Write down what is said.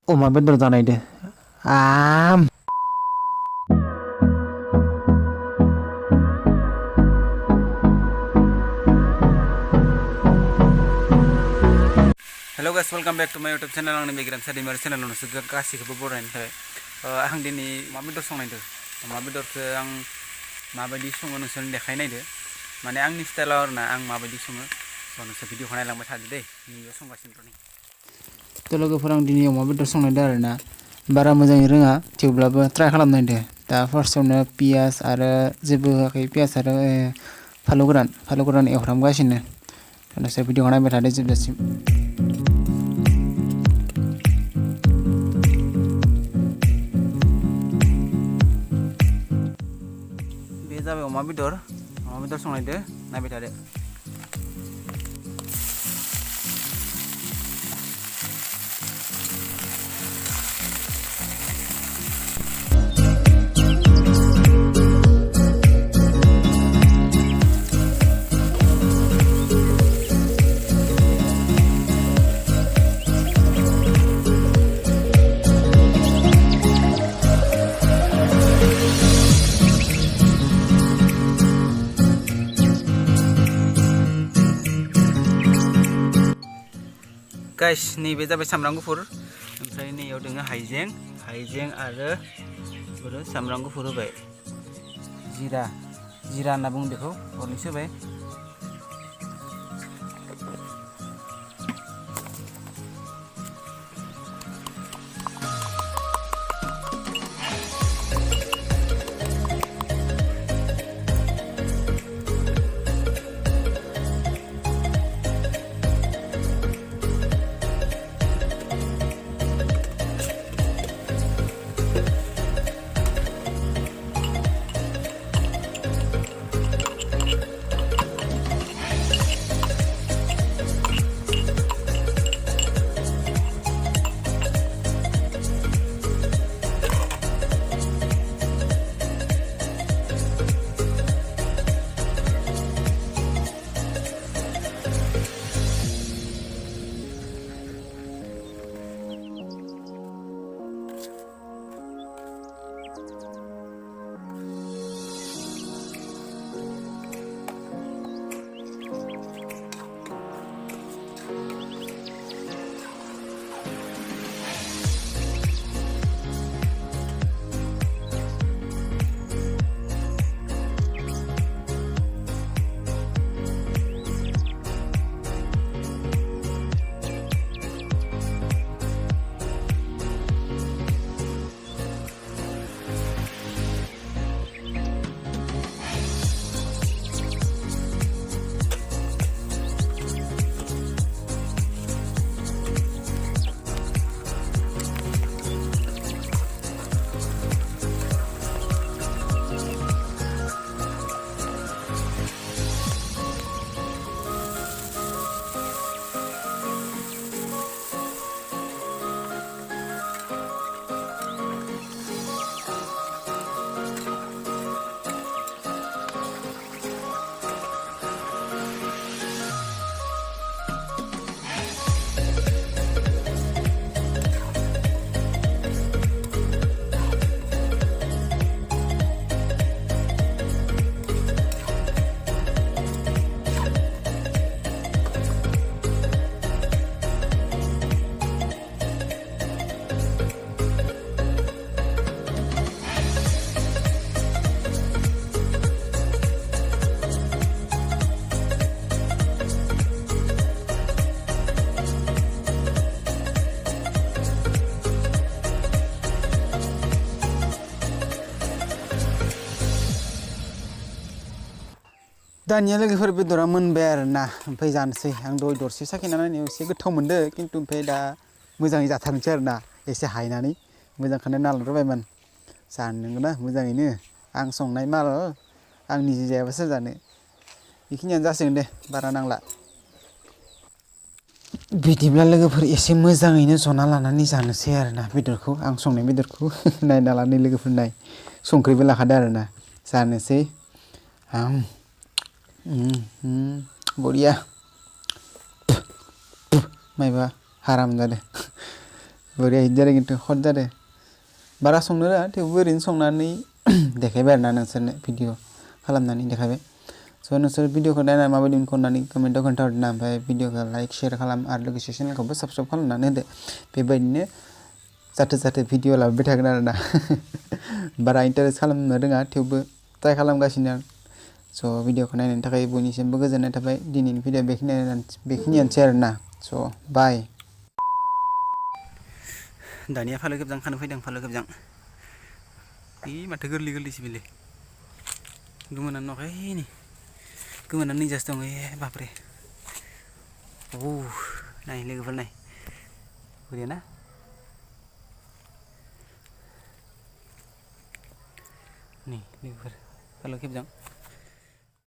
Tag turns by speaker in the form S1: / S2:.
S1: अमा बेदर जानायदो आम
S2: hello guys welcome back to my YouTube channel आंनि गेरेमसा दैमारि चैनेलाव नोंसोर गासैखौबो बरायनाय थाबाय आं दिनै अमा बेदर संनायदो अमा बेदरखौ आं माबायदि सङो नोंसोरनो देखाय नायदो माने आंनि स्टाइलाव आरोना आं माबायदि सङो नोंसोर भिडिअखौ नायलांबाय थादो दै नैयाव संगासिनो दं
S1: थ' लोगोफोर आं दिनै अमा बेदर संनायदो आरोना बारा मोजाङै रोङा थेवब्लाबो ट्राय खालामनायदो दा फार्स्टआवनो पियास आरो जेबो होआखै पियास आरो फालौ गोरान एवफ्रामगासिनो नोंसोर भिडिअखौ नायबाय थादो जोबजासिम बे जाबाय अमा बेदर संनायदो नायबाय थादो
S2: गाइस नैबे जाबाय सामब्राम गुफुर ओमफ्राय नैयाव दोङो हाइजें आरो सामब्राम गुफुर होबाय जिरा होनना बुङो बेखौ गरनैसो होबाय
S1: दानिया लोगोफोर बेदरा मोनबाय आरोना ओमफ्राय जानोसै आं दय दरसे साखिना नायनायाव एसे गोथाव मोनदो खिन्थु ओमफ्राय दा मोजाङै जाथारनोसै आरोना एसे हायनानै मोजांखौनो नालांबायमोन जानोगोना मोजाङैनो आं संनाय माल आं निजे जायाबा सोर जानो बेखिनियानो जासिगोन दे बारा नांला बिदिब्ला लोगोफोर एसे मोजाङैनो जना लानानै जानोसै आरोना बेदरखौ आं संनाय बेदरखौ नायना लानानै लोगोफोर नाय संख्रिबो लाखादो आरोना जानोसै बरिया मायबा हाराम जादों बरिया हिट जादों खिन्थु हट जादों बारा संनो रोङा थेवबो ओरैनो संनानै देखायबाय आरोना नोंसोरनो भिडिअ खालामनानै देखायबाय स' नोंसोर भिडिअखौ नायनानै माबायदि मोनखो अननानै कमेन्टआव खोन्थाहरदो ओमफ्राय भिडिअखौ लाइक शेयार खालाम आरो लोगोसे चेनेलखौबो साबसक्राइब खालामनानै होदो बेबायदिनो जाहाथे भिडिअ लाबोबाय थागोन आरोना बारा इन्टारेस्ट खालामनो रोङा थेवबो ट्राइ खालामगासिनो आं स' भिडिअखौ नायनायनि थाखाय बयनिसिमबो गोजोननाय थाबाय दिनैनि भिडिअ बेखिनियानोसै आरोना स' बाय
S2: दानिया फालो खेबजां खानो फैदों फालो खेबजां इ माथो गोरलै गोरलैसो बेलाय गोमोनानो नुवाखै नै गोमोनानो नैजासो दं बाबरे नाय लोगोफोर नाय बोरैया ना नै लोगोफोर फालो खेबजां